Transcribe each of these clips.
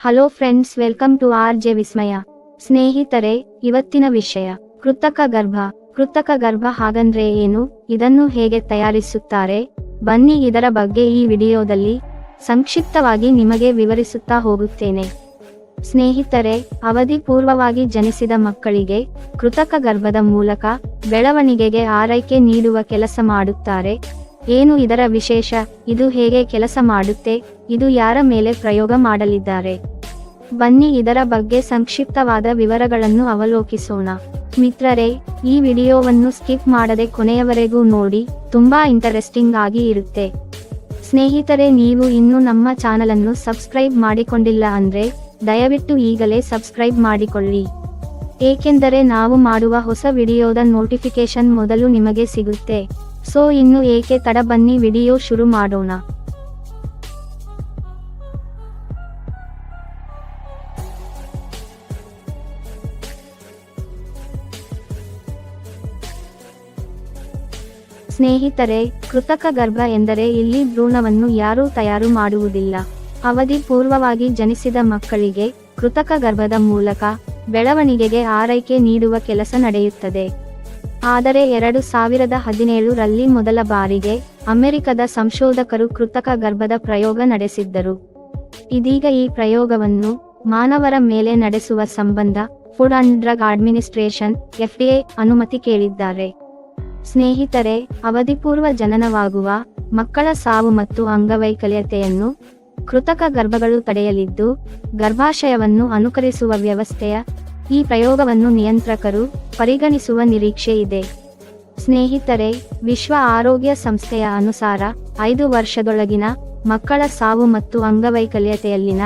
Hello friends, welcome to RJVISMAYA. ಸ್ನೇಹಿತರೆ, ಇವತ್ತಿನ ವಿಷಯ ಕೃತಕ ಗರ್ಭ ಹಾಗಂದ್ರೆ ಏನು, ಇದನ್ನು ಹೇಗೆ ತಯಾರಿಸುತ್ತಾರೆ, ಬನ್ನಿ ಇದರ ಬಗ್ಗೆ ಈ ವಿಡಿಯೋದಲ್ಲಿ ಸಂಕ್ಷಿಪ್ತವಾಗಿ ನಿಮಗೆ ವಿವರಿಸುತ್ತಾ ಹೋಗುತ್ತೇನೆ. ಸ್ನೇಹಿತರೆ, ಅವಧಿ ಪೂರ್ವವಾಗಿ ಜನಿಸಿದ ಮಕ್ಕಳಿಗೆ ಕೃತಕ ಗರ್ಭದ ಮೂಲಕ ಬೆಳವಣಿಗೆಗೆ ಆರೈಕೆ ನೀಡುವ ಕೆಲಸ ಮಾಡುತ್ತಾರೆ. ಏನು ಇದರ ವಿಶೇಷ, ಇದು ಹೇಗೆ ಕೆಲಸ ಮಾಡುತ್ತೆ, ಇದು ಯಾರ ಮೇಲೆ ಪ್ರಯೋಗ ಮಾಡಲಿದ್ದಾರೆ, ಬನ್ನಿ ಇದರ ಬಗ್ಗೆ ಸಂಕ್ಷಿಪ್ತವಾದ ವಿವರಗಳನ್ನು ಅವಲೋಕಿಸೋಣ. ಮಿತ್ರರೇ, ಈ ವಿಡಿಯೋವನ್ನು ಸ್ಕಿಪ್ ಮಾಡದೆ ಕೊನೆಯವರೆಗೂ ನೋಡಿ, ತುಂಬಾ ಇಂಟರೆಸ್ಟಿಂಗ್ ಆಗಿ ಇರುತ್ತೆ. ಸ್ನೇಹಿತರೆ, ನೀವು ಇನ್ನೂ ನಮ್ಮ ಚಾನಲನ್ನು ಸಬ್ಸ್ಕ್ರೈಬ್ ಮಾಡಿಕೊಂಡಿಲ್ಲ ಅಂದ್ರೆ ದಯವಿಟ್ಟು ಈಗಲೇ ಸಬ್ಸ್ಕ್ರೈಬ್ ಮಾಡಿಕೊಳ್ಳಿ, ಏಕೆಂದರೆ ನಾವು ಮಾಡುವ ಹೊಸ ವಿಡಿಯೋದ ನೋಟಿಫಿಕೇಶನ್ ಮೊದಲು ನಿಮಗೆ ಸಿಗುತ್ತೆ. ಸೊ ಇನ್ನು ಏಕೆ ತಡ, ಬನ್ನಿ ವಿಡಿಯೋ ಶುರು ಮಾಡೋಣ. ಸ್ನೇಹಿತರೆ, ಕೃತಕ ಗರ್ಭ ಎಂದರೆ ಇಲ್ಲಿ ಭ್ರೂಣವನ್ನು ಯಾರೂ ತಯಾರು ಮಾಡುವುದಿಲ್ಲ. ಅವಧಿ ಪೂರ್ವವಾಗಿ ಜನಿಸಿದ ಮಕ್ಕಳಿಗೆ ಕೃತಕ ಗರ್ಭದ ಮೂಲಕ ಬೆಳವಣಿಗೆಗೆ ಆರೈಕೆ ನೀಡುವ ಕೆಲಸ ನಡೆಯುತ್ತದೆ. ಆದರೆ 2017 ರಲ್ಲಿ ಮೊದಲ ಬಾರಿಗೆ ಅಮೆರಿಕದ ಸಂಶೋಧಕರು ಕೃತಕ ಗರ್ಭದ ಪ್ರಯೋಗ ನಡೆಸಿದ್ದರು. ಇದೀಗ ಈ ಪ್ರಯೋಗವನ್ನು ಮಾನವರ ಮೇಲೆ ನಡೆಸುವ ಸಂಬಂಧ food and drug administration FDA ಅನುಮತಿ ಕೇಳಿದ್ದಾರೆ. ಸ್ನೇಹಿತರೆ, ಅವಧಿಪೂರ್ವ ಜನನವಾಗುವ ಮಕ್ಕಳ ಸಾವು ಮತ್ತು ಅಂಗವೈಕಲ್ಯತೆಯನ್ನು ಕೃತಕ ಗರ್ಭಗಳು ತಡೆಯಲಿದ್ದು, ಗರ್ಭಾಶಯವನ್ನು ಅನುಕರಿಸುವ ವ್ಯವಸ್ಥೆಯ ಈ ಪ್ರಯೋಗವನ್ನು ನಿಯಂತ್ರಕರು ಪರಿಗಣಿಸುವ ನಿರೀಕ್ಷೆ ಇದೆ. ಸ್ನೇಹಿತರೆ, ವಿಶ್ವ ಆರೋಗ್ಯ ಸಂಸ್ಥೆಯ ಅನುಸಾರ 5 ವರ್ಷದೊಳಗಿನ ಮಕ್ಕಳ ಸಾವು ಮತ್ತು ಅಂಗವೈಕಲ್ಯತೆಯಲ್ಲಿನ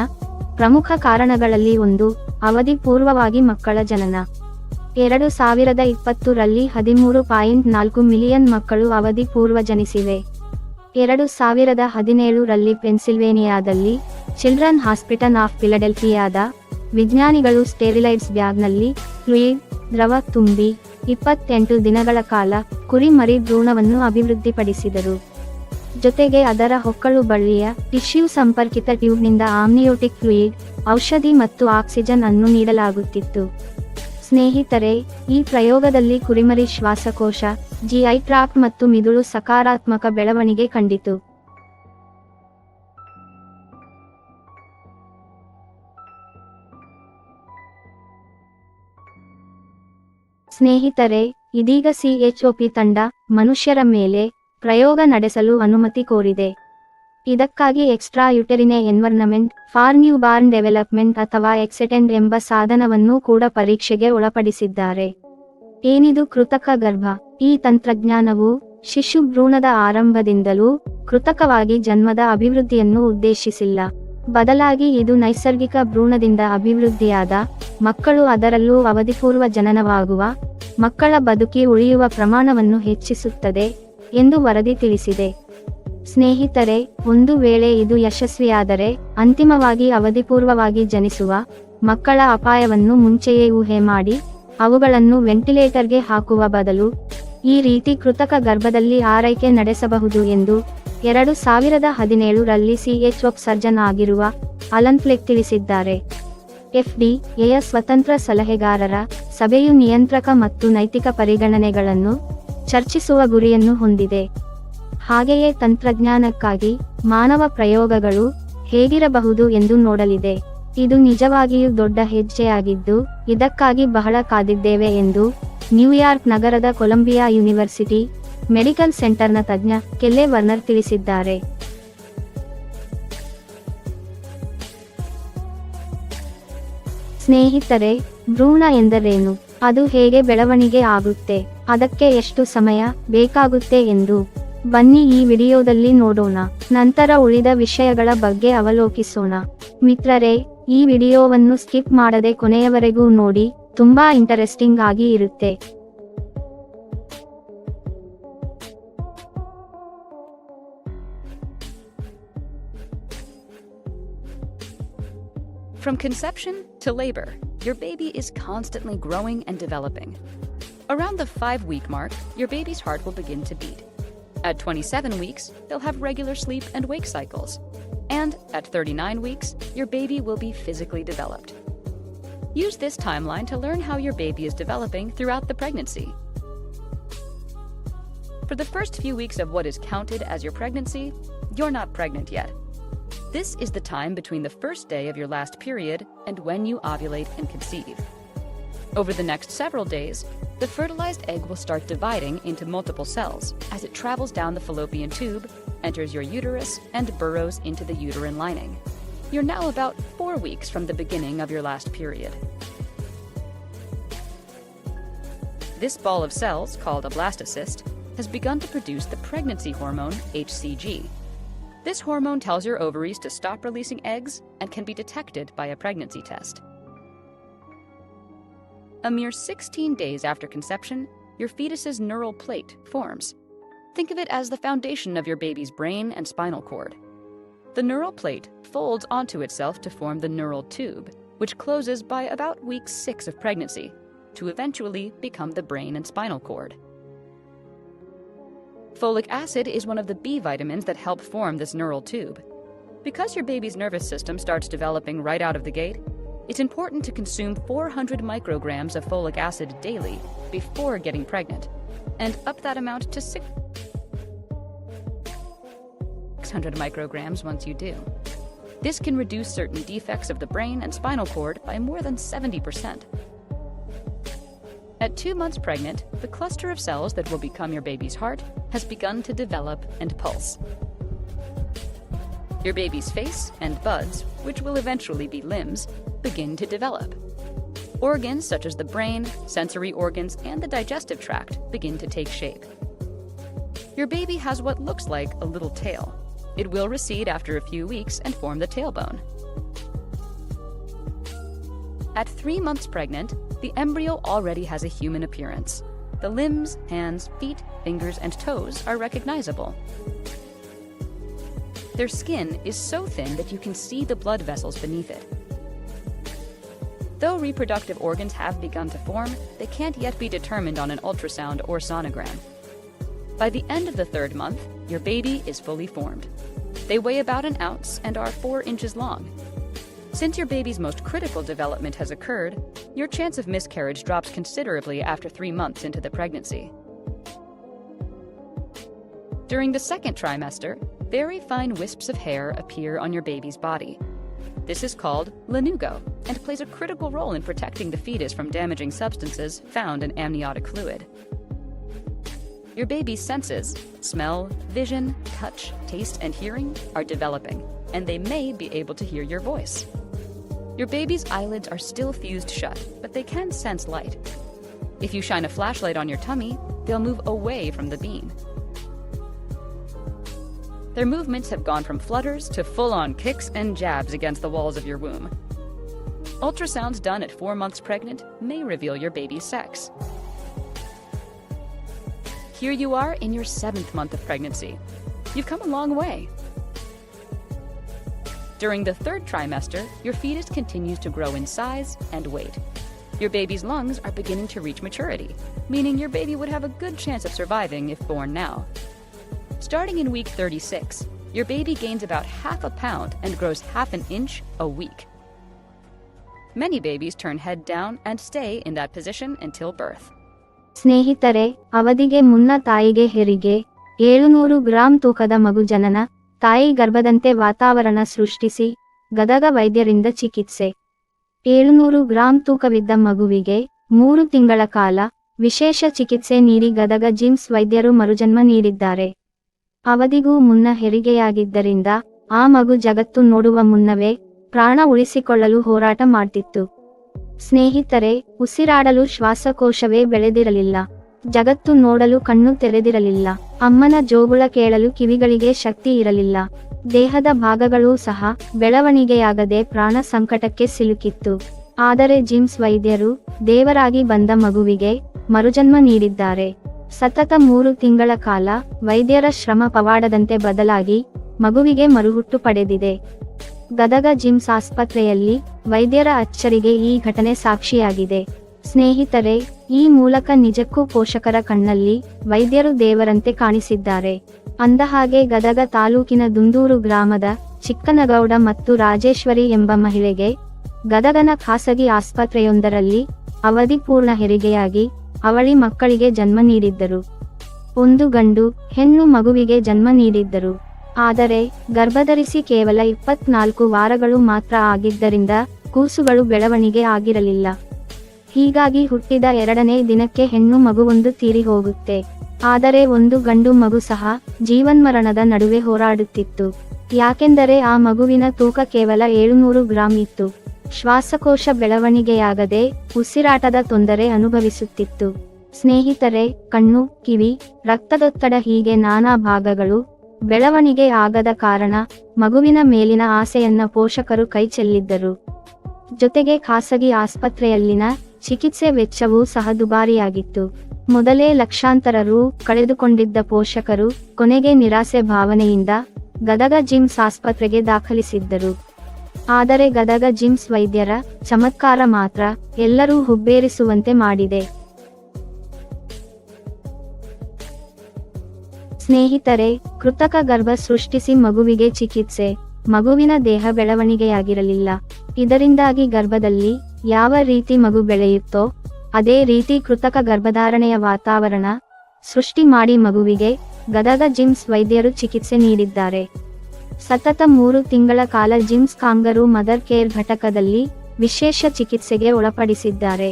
ಪ್ರಮುಖ ಕಾರಣಗಳಲ್ಲಿ ಒಂದು ಅವಧಿ ಪೂರ್ವವಾಗಿ ಮಕ್ಕಳ ಜನನ. 2020 ರಲ್ಲಿ 13.4 ಮಿಲಿಯನ್ ಮಕ್ಕಳು ಅವಧಿ ಪೂರ್ವ ಜನಿಸಿವೆ. 2017 ರಲ್ಲಿ ಪೆನ್ಸಿಲ್ವೇನಿಯಾದಲ್ಲಿ ಚಿಲ್ಡ್ರನ್ ಹಾಸ್ಪಿಟಲ್ ಆಫ್ ಫಿಲಡೆಲ್ಫಿಯಾದ ವಿಜ್ಞಾನಿಗಳು ಸ್ಟೆರಿಲೈಟ್ಸ್ ಬ್ಯಾಗ್ನಲ್ಲಿ ಫ್ಲೂಯಿಡ್ ದ್ರವ ತುಂಬಿ 28 ದಿನಗಳ ಕಾಲ ಕುರಿ ಮರಿ ಭ್ರೂಣವನ್ನು ಅಭಿವೃದ್ಧಿಪಡಿಸಿದರು. ಜೊತೆಗೆ ಅದರ ಹೊಕ್ಕಳು ಬಳ್ಳಿಯ ಟಿಶ್ಯೂ ಸಂಪರ್ಕಿತ ಟ್ಯೂಬ್ನಿಂದ ಆಮ್ನಿಯೋಟಿಕ್ ಫ್ಲೂಯಿಡ್, ಔಷಧಿ ಮತ್ತು ಆಕ್ಸಿಜನ್ ಅನ್ನು ನೀಡಲಾಗುತ್ತಿತ್ತು. ಸ್ನೇಹಿತರೆ, ಈ ಪ್ರಯೋಗದಲ್ಲಿ ಕುರಿಮರಿ ಶ್ವಾಸಕೋಶ, GI ಟ್ರಾಕ್ಟ್ ಮತ್ತು ಮಿದುಳು ಸಕಾರಾತ್ಮಕ ಬೆಳವಣಿಗೆ ಕಂಡಿತು. ಸ್ನೇಹಿತರೆ, ಇದೀಗ CHOP ತಂಡ ಮನುಷ್ಯರ ಮೇಲೆ ಪ್ರಯೋಗ ನಡೆಸಲು ಅನುಮತಿ ಕೋರಿದೆ. ಇದಕ್ಕಾಗಿ extra uterine environment for new born development ಅಥವಾ ಎಕ್ಸೆಟೆಂಡ್ ಎಂಬ ಸಾಧನವನ್ನು ಕೂಡ ಪರೀಕ್ಷೆಗೆ ಒಳಪಡಿಸಿದ್ದಾರೆ. ಏನಿದು ಕೃತಕ ಗರ್ಭ? ಈ ತಂತ್ರಜ್ಞಾನವು ಶಿಶು ಭ್ರೂಣದ ಆರಂಭದಿಂದಲೂ ಕೃತಕವಾಗಿ ಜನ್ಮದ ಅಭಿವೃದ್ಧಿಯನ್ನು ಉದ್ದೇಶಿಸಿಲ್ಲ. ಬದಲಾಗಿ ಇದು ನೈಸರ್ಗಿಕ ಭ್ರೂಣದಿಂದ ಅಭಿವೃದ್ಧಿಯಾದ ಮಕ್ಕಳು, ಅದರಲ್ಲೂ ಅವಧಿಪೂರ್ವ ಜನನವಾಗುವ ಮಕ್ಕಳ ಬದುಕಿ ಉಳಿಯುವ ಪ್ರಮಾಣವನ್ನು ಹೆಚ್ಚಿಸುತ್ತದೆ ಎಂದು ವರದಿ ತಿಳಿಸಿದೆ. ಸ್ನೇಹಿತರೆ, ಒಂದು ವೇಳೆ ಇದು ಯಶಸ್ವಿಯಾದರೆ ಅಂತಿಮವಾಗಿ ಅವಧಿಪೂರ್ವವಾಗಿ ಜನಿಸುವ ಮಕ್ಕಳ ಅಪಾಯವನ್ನು ಮುಂಚೆಯೇ ಊಹೆ ಮಾಡಿ ಅವುಗಳನ್ನು ವೆಂಟಿಲೇಟರ್ಗೆ ಹಾಕುವ ಬದಲು ಈ ರೀತಿ ಕೃತಕ ಗರ್ಭದಲ್ಲಿ ಆರೈಕೆ ನಡೆಸಬಹುದು ಎಂದು 2017 ರಲ್ಲಿ CHOP ಸರ್ಜನ್ ಆಗಿರುವ ಅಲನ್ ಫ್ಲೆಕ್ ತಿಳಿಸಿದ್ದಾರೆ. FDAಯ ಸ್ವತಂತ್ರ ಸಲಹೆಗಾರರ ಸಭೆಯು ನಿಯಂತ್ರಕ ಮತ್ತು ನೈತಿಕ ಪರಿಗಣನೆಗಳನ್ನು ಚರ್ಚಿಸುವ ಗುರಿಯನ್ನು ಹೊಂದಿದೆ. ಹಾಗೆಯೇ ತಂತ್ರಜ್ಞಾನಕ್ಕಾಗಿ ಮಾನವ ಪ್ರಯೋಗಗಳು ಹೇಗಿರಬಹುದು ಎಂದು ನೋಡಲಿದೆ. ಇದು ನಿಜವಾಗಿಯೂ ದೊಡ್ಡ ಹೆಜ್ಜೆಯಾಗಿದ್ದು, ಇದಕ್ಕಾಗಿ ಬಹಳ ಕಾದಿದ್ದೇವೆ ಎಂದು ನ್ಯೂಯಾರ್ಕ್ ನಗರದ ಕೊಲಂಬಿಯಾ ಯೂನಿವರ್ಸಿಟಿ ಮೆಡಿಕಲ್ ಸೆಂಟರ್ನ ತಜ್ಞ ಕೆಲ್ಲೆ ವರ್ನರ್ ತಿಳಿಸಿದ್ದಾರೆ. ಸ್ನೇಹಿತರೆ, ಭ್ರೂಣ ಎಂದರೇನು, ಅದು ಹೇಗೆ ಬೆಳವಣಿಗೆ ಆಗುತ್ತೆ, ಅದಕ್ಕೆ ಎಷ್ಟು ಸಮಯ ಬೇಕಾಗುತ್ತೆ ಎಂದು ಬನ್ನಿ ಈ ವಿಡಿಯೋದಲ್ಲಿ ನೋಡೋಣ. ನಂತರ ಉಳಿದ ವಿಷಯಗಳ ಬಗ್ಗೆ ಅವಲೋಕಿಸೋಣ. ಮಿತ್ರರೇ, ಈ ವಿಡಿಯೋವನ್ನು ಸ್ಕಿಪ್ ಮಾಡದೆ ಕೊನೆಯವರೆಗೂ ನೋಡಿ, ತುಂಬಾ ಇಂಟರೆಸ್ಟಿಂಗ್ ಆಗಿ ಇರುತ್ತೆ. From conception to labor, your baby is constantly growing and developing. Around the 5-week mark, your baby's heart will begin to beat. At 27 weeks, they'll have regular sleep and wake cycles. And at 39 weeks, your baby will be physically developed. Use this timeline to learn how your baby is developing throughout the pregnancy. For the first few weeks of what is counted as your pregnancy, you're not pregnant yet. This is the time between the first day of your last period and when you ovulate and conceive. Over the next several days, the fertilized egg will start dividing into multiple cells as it travels down the fallopian tube, enters your uterus, and burrows into the uterine lining. You're now about 4 weeks from the beginning of your last period. This ball of cells, called a blastocyst, has begun to produce the pregnancy hormone HCG. This hormone tells your ovaries to stop releasing eggs and can be detected by a pregnancy test. A mere 16 days after conception, your fetus's neural plate forms. Think of it as the foundation of your baby's brain and spinal cord. The neural plate folds onto itself to form the neural tube, which closes by about week 6 of pregnancy, to eventually become the brain and spinal cord. Folic acid is one of the B vitamins that help form this neural tube. Because your baby's nervous system starts developing right out of the gate, it's important to consume 400 micrograms of folic acid daily before getting pregnant, and up that amount to 600 micrograms once you do. This can reduce certain defects of the brain and spinal cord by more than 70%. At 2 months pregnant, the cluster of cells that will become your baby's heart has begun to develop and pulse. Your baby's face and buds, which will eventually be limbs, begin to develop. Organs such as the brain, sensory organs, and the digestive tract begin to take shape. Your baby has what looks like a little tail. It will recede after a few weeks and form the tailbone. At 3 months pregnant, the embryo already has a human appearance. The limbs, hands, feet, fingers, and toes are recognizable. Their skin is so thin that you can see the blood vessels beneath it. Though reproductive organs have begun to form, they can't yet be determined on an ultrasound or sonogram. By the end of the 3rd month, your baby is fully formed. They weigh about an ounce and are 4 inches long. Since your baby's most critical development has occurred, your chance of miscarriage drops considerably after 3 months into the pregnancy. During the 2nd trimester, very fine wisps of hair appear on your baby's body. This is called lanugo and plays a critical role in protecting the fetus from damaging substances found in amniotic fluid. Your baby's senses, smell, vision, touch, taste, and hearing are developing, and they may be able to hear your voice. Your baby's eyelids are still fused shut, but they can sense light. If you shine a flashlight on your tummy, they'll move away from the beam. Their movements have gone from flutters to full-on kicks and jabs against the walls of your womb. Ultrasounds done at 4 months pregnant may reveal your baby's sex. Here you are in your 7th month of pregnancy. You've come a long way. During the 3rd trimester, your fetus continues to grow in size and weight. Your baby's lungs are beginning to reach maturity, meaning your baby would have a good chance of surviving if born now. Starting in week 36, your baby gains about half a pound and grows half an inch a week. Many babies turn head down and stay in that position until birth. ಸ್ನೇಹಿತರೆ, ಅವಧಿಗೆ ಮುನ್ನ ತಾಯಿಗೆ ಹೆರಿಗೆ, 700 gram ತೂಕದ ಮಗು ಜನನ, ತಾಯಿ ಗರ್ಭದಂತೆ ವಾತಾವರಣ ಸೃಷ್ಟಿಸಿ, ಗದಗ ವೈದ್ಯರಿಂದ ಚಿಕಿತ್ಸೆ. 700 ಗ್ರಾಂ ತೂಕವಿದ್ದ ಮಗುವಿಗೆ 3 ತಿಂಗಳ ಕಾಲ ವಿಶೇಷ ಚಿಕಿತ್ಸೆ ನೀಡಿ ಗದಗ ಜಿಮ್ಸ್ ವೈದ್ಯರು ಮರುಜನ್ಮ ನೀಡಿದ್ದಾರೆ. ಅವಧಿಗೂ ಮುನ್ನ ಹೆರಿಗೆಯಾಗಿದ್ದರಿಂದ ಆ ಮಗು ಜಗತ್ತು ನೋಡುವ ಮುನ್ನವೇ ಪ್ರಾಣ ಉಳಿಸಿಕೊಳ್ಳಲು ಹೋರಾಟ ಮಾಡ್ತಿತ್ತು. ಸ್ನೇಹಿತರೆ, ಉಸಿರಾಡಲು ಶ್ವಾಸಕೋಶವೇ ಬೆಳೆದಿರಲಿಲ್ಲ. ಜಗತ್ತು ನೋಡಲು ಕಣ್ಣು ತೆರೆದಿರಲಿಲ್ಲ. ಅಮ್ಮನ ಜೋಗುಳ ಕೇಳಲು ಕಿವಿಗಳಿಗೆ ಶಕ್ತಿ ಇರಲಿಲ್ಲ. ದೇಹದ ಭಾಗಗಳೂ ಸಹ ಬೆಳವಣಿಗೆಯಾಗದೆ ಪ್ರಾಣ ಸಂಕಟಕ್ಕೆ ಸಿಲುಕಿತ್ತು. ಆದರೆ ಜಿಮ್ಸ್ ವೈದ್ಯರು ದೇವರಾಗಿ ಬಂದ ಮಗುವಿಗೆ ಮರುಜನ್ಮ ನೀಡಿದ್ದಾರೆ. ಸತತ 3 ತಿಂಗಳ ಕಾಲ ವೈದ್ಯರ ಶ್ರಮ ಪವಾಡದಂತೆ ಬದಲಾಗಿ ಮಗುವಿಗೆ ಮರುಹುಟ್ಟು ಪಡೆದಿದೆ. ಗದಗ ಜಿಮ್ಸ್ ಆಸ್ಪತ್ರೆಯಲ್ಲಿ ವೈದ್ಯರ ಅಚ್ಚರಿಗೆ ಈ ಘಟನೆ ಸಾಕ್ಷಿಯಾಗಿದೆ. ಸ್ನೇಹಿತರೆ, ಈ ಮೂಲಕ ನಿಜಕ್ಕೂ ಪೋಷಕರ ಕಣ್ಣಲ್ಲಿ ವೈದ್ಯರು ದೇವರಂತೆ ಕಾಣಿಸಿದ್ದಾರೆ. ಅಂದಹಾಗೆ ಗದಗ ತಾಲೂಕಿನ ದುಂದೂರು ಗ್ರಾಮದ ಚಿಕ್ಕನಗೌಡ ಮತ್ತು ರಾಜೇಶ್ವರಿ ಎಂಬ ಮಹಿಳೆಗೆ ಗದಗನ ಖಾಸಗಿ ಆಸ್ಪತ್ರೆಯೊಂದರಲ್ಲಿ ಅವಧಿಪೂರ್ಣ ಹೆರಿಗೆಯಾಗಿ ಅವಳಿ ಮಕ್ಕಳಿಗೆ ಜನ್ಮ ನೀಡಿದ್ದರು. ಒಂದು ಗಂಡು ಹೆಣ್ಣು ಮಗುವಿಗೆ ಜನ್ಮ ನೀಡಿದ್ದರು. ಆದರೆ ಗರ್ಭಧರಿಸಿ ಕೇವಲ 24 ವಾರಗಳು ಮಾತ್ರ ಆಗಿದ್ದರಿಂದ ಕೂಸುಗಳು ಬೆಳವಣಿಗೆ ಆಗಿರಲಿಲ್ಲ. ಹೀಗಾಗಿ ಹುಟ್ಟಿದ 2ನೇ ದಿನಕ್ಕೆ ಹೆಣ್ಣು ಮಗುವೊಂದು ತೀರಿ ಹೋಗುತ್ತೆ. ಆದರೆ ಒಂದು ಗಂಡು ಮಗು ಸಹ ಜೀವನ್ಮರಣದ ನಡುವೆ ಹೋರಾಡುತ್ತಿತ್ತು. ಯಾಕೆಂದರೆ ಆ ಮಗುವಿನ ತೂಕ ಕೇವಲ 700 ಗ್ರಾಂ ಇತ್ತು. ಶ್ವಾಸಕೋಶ ಬೆಳವಣಿಗೆಯಾಗದೆ ಉಸಿರಾಟದ ತೊಂದರೆ ಅನುಭವಿಸುತ್ತಿತ್ತು. ಸ್ನೇಹಿತರೆ, ಕಣ್ಣು, ಕಿವಿ, ರಕ್ತದೊತ್ತಡ ಹೀಗೆ ನಾನಾ ಭಾಗಗಳು ಬೆಳವಣಿಗೆ ಆಗದ ಕಾರಣ ಮಗುವಿನ ಮೇಲಿನ ಆಸೆಯನ್ನ ಪೋಷಕರು ಕೈಚೆಲ್ಲಿದ್ದರು. ಜೊತೆಗೆ ಖಾಸಗಿ ಆಸ್ಪತ್ರೆಯಲ್ಲಿನ ಚಿಕಿತ್ಸೆ ವೆಚ್ಚವೂ ಸಹ ದುಬಾರಿಯಾಗಿತ್ತು. ಮೊದಲೇ ಲಕ್ಷಾಂತರ ರು ಕಳೆದುಕೊಂಡಿದ್ದ ಪೋಷಕರು ಕೊನೆಗೆ ನಿರಾಸೆ ಭಾವನೆಯಿಂದ ಗದಗ ಜಿಮ್ಸ್ ಆಸ್ಪತ್ರೆಗೆ ದಾಖಲಿಸಿದ್ದರು. ಆದರೆ ಗದಗ ಜಿಮ್ಸ್ ವೈದ್ಯರ ಚಮತ್ಕಾರ ಮಾತ್ರ ಎಲ್ಲರೂ ಹುಬ್ಬೇರಿಸುವಂತೆ ಮಾಡಿದೆ. ಸ್ನೇಹಿತರೆ, ಕೃತಕ ಗರ್ಭ ಸೃಷ್ಟಿಸಿ ಮಗುವಿಗೆ ಚಿಕಿತ್ಸೆ. ಮಗುವಿನ ದೇಹ ಬೆಳವಣಿಗೆಯಾಗಿರಲಿಲ್ಲ. ಇದರಿಂದಾಗಿ ಗರ್ಭದಲ್ಲಿ ಯಾವ ರೀತಿ ಮಗು ಬೆಳೆಯುತ್ತೋ ಅದೇ ರೀತಿ ಕೃತಕ ಗರ್ಭಧಾರಣೆಯ ವಾತಾವರಣ ಸೃಷ್ಟಿ ಮಾಡಿ ಮಗುವಿಗೆ ಗದಗ ಜಿಮ್ಸ್ ವೈದ್ಯರು ಚಿಕಿತ್ಸೆ ನೀಡಿದ್ದಾರೆ. ಸತತ 3 ತಿಂಗಳ ಕಾಲ ಜಿಮ್ಸ್ ಕಾಂಗರೂ ಮದರ್ ಕೇರ್ ಘಟಕದಲ್ಲಿ ವಿಶೇಷ ಚಿಕಿತ್ಸೆಗೆ ಒಳಪಡಿಸಿದ್ದಾರೆ.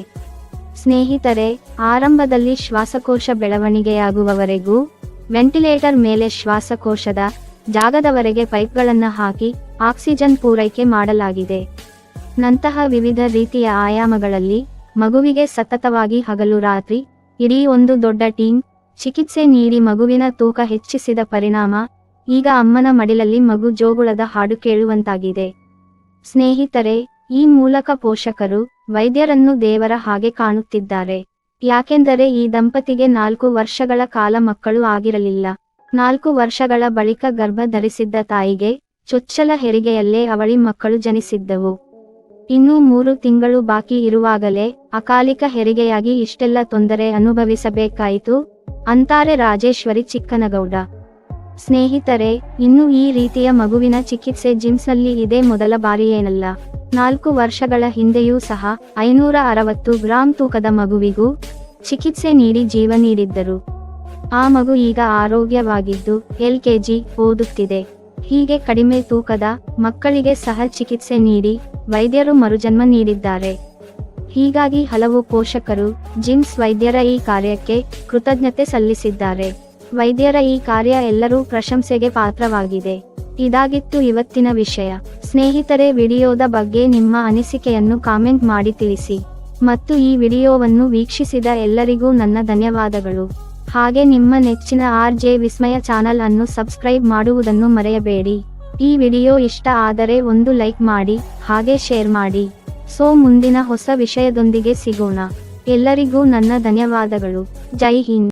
ಸ್ನೇಹಿತರೆ, ಆರಂಭದಲ್ಲಿ ಶ್ವಾಸಕೋಶ ಬೆಳವಣಿಗೆಯಾಗುವವರೆಗೂ ವೆಂಟಿಲೇಟರ್ ಮೇಲೆ ಶ್ವಾಸಕೋಶದ ಜಾಗದವರೆಗೆ ಪೈಪ್ಗಳನ್ನು ಹಾಕಿ ಆಕ್ಸಿಜನ್ ಪೂರೈಕೆ ಮಾಡಲಾಗಿದೆ. ನಂತಹ ವಿವಿಧ ರೀತಿಯ ಆಯಾಮಗಳಲ್ಲಿ ಮಗುವಿಗೆ ಸತತವಾಗಿ ಹಗಲು ರಾತ್ರಿ ಇಡೀ ಒಂದು ದೊಡ್ಡ ಟೀಮ್ ಚಿಕಿತ್ಸೆ ನೀಡಿ ಮಗುವಿನ ತೂಕ ಹೆಚ್ಚಿಸಿದ ಪರಿಣಾಮ ಈಗ ಅಮ್ಮನ ಮಡಿಲಲ್ಲಿ ಮಗು ಜೋಗುಳದ ಹಾಡು ಕೇಳುವಂತಾಗಿದೆ. ಸ್ನೇಹಿತರೆ, ಈ ಮೂಲಕ ಪೋಷಕರು ವೈದ್ಯರನ್ನು ದೇವರ ಹಾಗೆ ಕಾಣುತ್ತಿದ್ದಾರೆ. ಯಾಕೆಂದರೆ ಈ ದಂಪತಿಗೆ 4 ವರ್ಷಗಳ ಕಾಲ ಮಕ್ಕಳು ಆಗಿರಲಿಲ್ಲ. 4 ವರ್ಷಗಳ ಬಳಿಕ ಗರ್ಭ ಧರಿಸಿದ್ದ ತಾಯಿಗೆ ಚೊಚ್ಚಲ ಹೆರಿಗೆಯಲ್ಲೇ ಅವಳಿ ಮಕ್ಕಳು ಜನಿಸಿದ್ದವು. ಇನ್ನೂ 3 ತಿಂಗಳು ಬಾಕಿ ಇರುವಾಗಲೇ ಅಕಾಲಿಕ ಹೆರಿಗೆಯಾಗಿ ಇಷ್ಟೆಲ್ಲ ತೊಂದರೆ ಅನುಭವಿಸಬೇಕಾಯಿತು ಅಂತಾರೆ ರಾಜೇಶ್ವರಿ ಚಿಕ್ಕನಗೌಡ. ಸ್ನೇಹಿತರೆ, ಇನ್ನು ಈ ರೀತಿಯ ಮಗುವಿನ ಚಿಕಿತ್ಸೆ ಜಿಮ್ಸ್ನಲ್ಲಿ ಇದೇ ಮೊದಲ ಬಾರಿಯೇನಲ್ಲ. 4 ವರ್ಷಗಳ ಹಿಂದೆಯೂ ಸಹ 560 ಗ್ರಾಂ ತೂಕದ ಮಗುವಿಗೂ ಚಿಕಿತ್ಸೆ ನೀಡಿ ಜೀವ ನೀಡಿದ್ದರು. ಆ ಮಗು ಈಗ ಆರೋಗ್ಯವಾಗಿದ್ದು LKG ಓದುತ್ತಿದೆ. ಹೀಗೆ ಕಡಿಮೆ ತೂಕದ ಮಕ್ಕಳಿಗೆ ಸಹ ಚಿಕಿತ್ಸೆ ನೀಡಿ ವೈದ್ಯರು ಮರುಜನ್ಮ ನೀಡಿದ್ದಾರೆ. ಹೀಗಾಗಿ ಹಲವು ಪೋಷಕರು ಜಿಮ್ಸ್ ವೈದ್ಯರ ಈ ಕಾರ್ಯಕ್ಕೆ ಕೃತಜ್ಞತೆ ಸಲ್ಲಿಸಿದ್ದಾರೆ. ವೈದ್ಯರ ಈ ಕಾರ್ಯ ಎಲ್ಲರೂ ಪ್ರಶಂಸೆಗೆ ಪಾತ್ರವಾಗಿದೆ. ಇದಾಗಿತ್ತು ಇವತ್ತಿನ ವಿಷಯ. ಸ್ನೇಹಿತರೆ, ವಿಡಿಯೋದ ಬಗ್ಗೆ ನಿಮ್ಮ ಅನಿಸಿಕೆಯನ್ನು ಕಾಮೆಂಟ್ ಮಾಡಿ ತಿಳಿಸಿ. ಮತ್ತು ಈ ವಿಡಿಯೋವನ್ನು ವೀಕ್ಷಿಸಿದ ಎಲ್ಲರಿಗೂ ನನ್ನ ಧನ್ಯವಾದಗಳು. ಹಾಗೆ ನಿಮ್ಮ ನೆಚ್ಚಿನ RJ ವಿಸ್ಮಯ ಚಾನಲ್ ಅನ್ನು ಸಬ್ಸ್ಕ್ರೈಬ್ ಮಾಡುವುದನ್ನು ಮರೆಯಬೇಡಿ. ಈ ವಿಡಿಯೋ ಇಷ್ಟ ಆದರೆ ಒಂದು ಲೈಕ್ ಮಾಡಿ, ಹಾಗೆ ಶೇರ್ ಮಾಡಿ. ಮುಂದಿನ ಹೊಸ ವಿಷಯದೊಂದಿಗೆ ಸಿಗೋಣ. ಎಲ್ಲರಿಗೂ ನನ್ನ ಧನ್ಯವಾದಗಳು. ಜೈ ಹಿಂದ್.